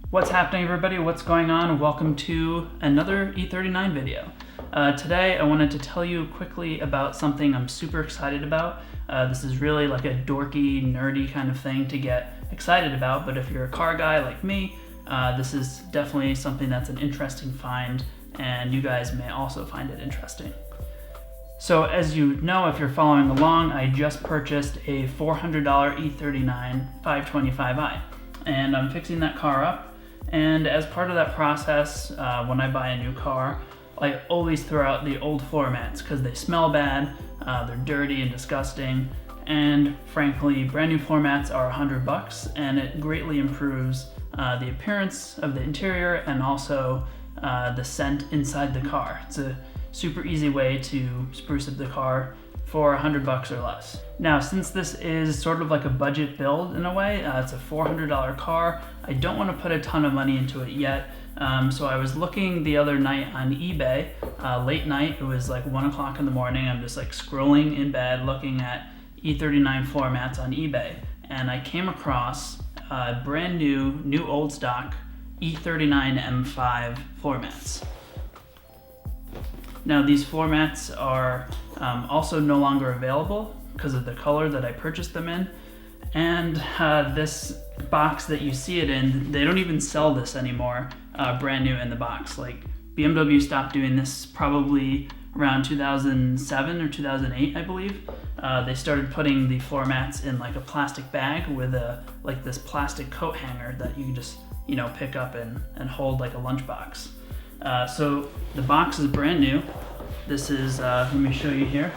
What's happening, everybody? What's going on? Welcome to another E39 video. Today I wanted to tell you quickly about something I'm super excited about. This is really like a dorky, nerdy kind of thing to get excited about, but if you're a car guy like me, this is definitely something that's an interesting find, and you guys may also find it interesting. So as you know, if you're following along, I just purchased a $400 E39 525i, and I'm fixing that car up. And as part of that process, when I buy a new car, I always throw out the old floor mats because they smell bad, they're dirty and disgusting, and frankly, brand new floor mats are $100, and it greatly improves the appearance of the interior and also the scent inside the car. It's a super easy way to spruce up the car for $100 or less. Now, since this is sort of like a budget build in a way, it's a $400 car, I don't want to put a ton of money into it yet. So I was looking the other night on eBay, late night, it was like 1 o'clock in the morning, I'm just like scrolling in bed looking at E39 floor mats on eBay, and I came across brand new old stock E39 M5 floor mats. Now, these floor mats are also no longer available because of the color that I purchased them in. And this box that you see it in, they don't even sell this anymore brand new in the box. Like, BMW stopped doing this probably around 2007 or 2008, I believe. They started putting the floor mats in like a plastic bag with like this plastic coat hanger that you can just, pick up and hold like a lunchbox. So the box is brand new. This is, let me show you here.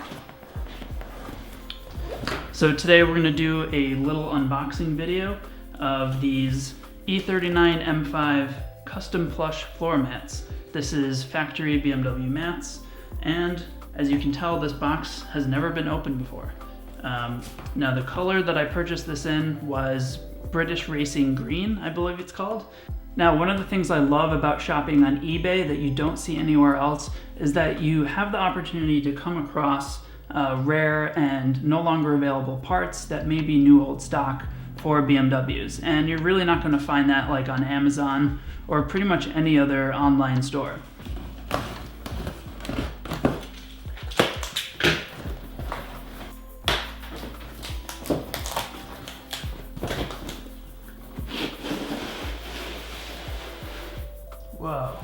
So today we're gonna do a little unboxing video of these E39 M5 custom plush floor mats. This is factory BMW mats, and as you can tell, this box has never been opened before. Now, the color that I purchased this in was British Racing Green, I believe it's called. Now, one of the things I love about shopping on eBay that you don't see anywhere else is that you have the opportunity to come across rare and no longer available parts that may be new old stock for BMWs. And you're really not going to find that like on Amazon or pretty much any other online store. Whoa.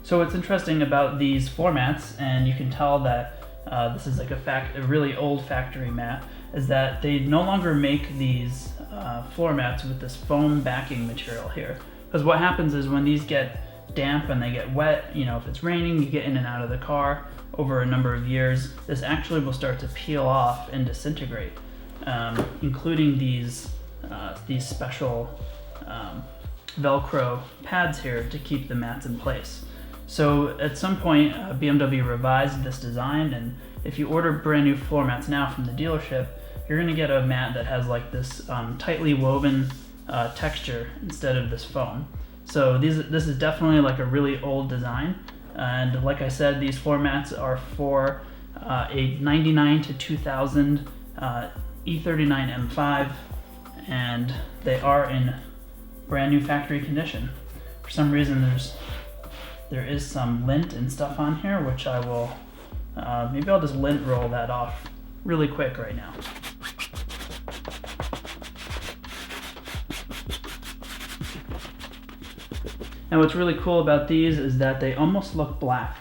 So what's interesting about these floor mats, and you can tell that this is like a really old factory mat, is that they no longer make these floor mats with this foam backing material here. Because what happens is when these get damp and they get wet, if it's raining, you get in and out of the car over a number of years, this actually will start to peel off and disintegrate. Including these special Velcro pads here to keep the mats in place. So at some point, BMW revised this design, and if you order brand new floor mats now from the dealership, you're going to get a mat that has like this tightly woven texture instead of this foam. So this is definitely like a really old design, and like I said, these floor mats are for a 99 to 2000 E39 M5, and they are in brand new factory condition. For some reason there is some lint and stuff on here, which I will maybe I'll just lint roll that off really quick right now. And what's really cool about these is that they almost look black.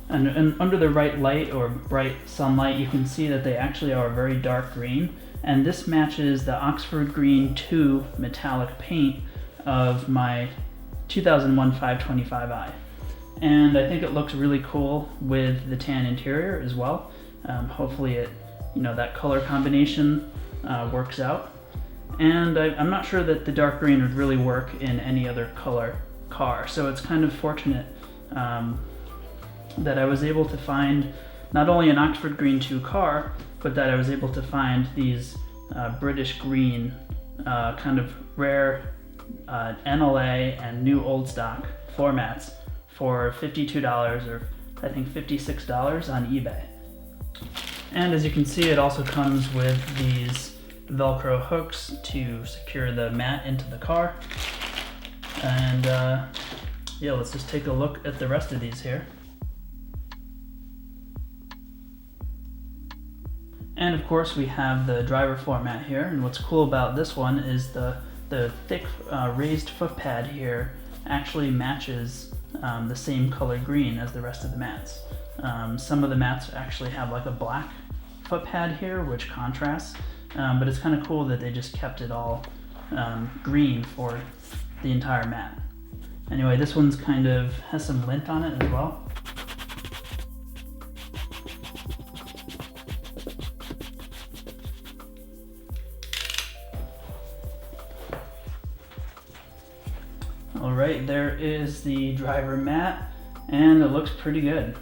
And under the right light or bright sunlight, you can see that they actually are a very dark green. And this matches the Oxford Green 2 metallic paint of my 2001 525i. And I think it looks really cool with the tan interior as well. Hopefully that color combination works out. And I'm not sure that the dark green would really work in any other color car. So it's kind of fortunate that I was able to find not only an Oxford Green 2 car, but that I was able to find these British green, kind of rare NLA and new old stock floor mats for $52 or I think $56 on eBay. And as you can see, it also comes with these Velcro hooks to secure the mat into the car. And yeah, let's just take a look at the rest of these here. And of course we have the driver floor mat here, and what's cool about this one is the thick raised foot pad here actually matches the same color green as the rest of the mats. Some of the mats actually have like a black foot pad here which contrasts, but it's kind of cool that they just kept it all green for the entire mat. Anyway, this one's kind of has some lint on it as well. Alright, there is the driver mat, and it looks pretty good.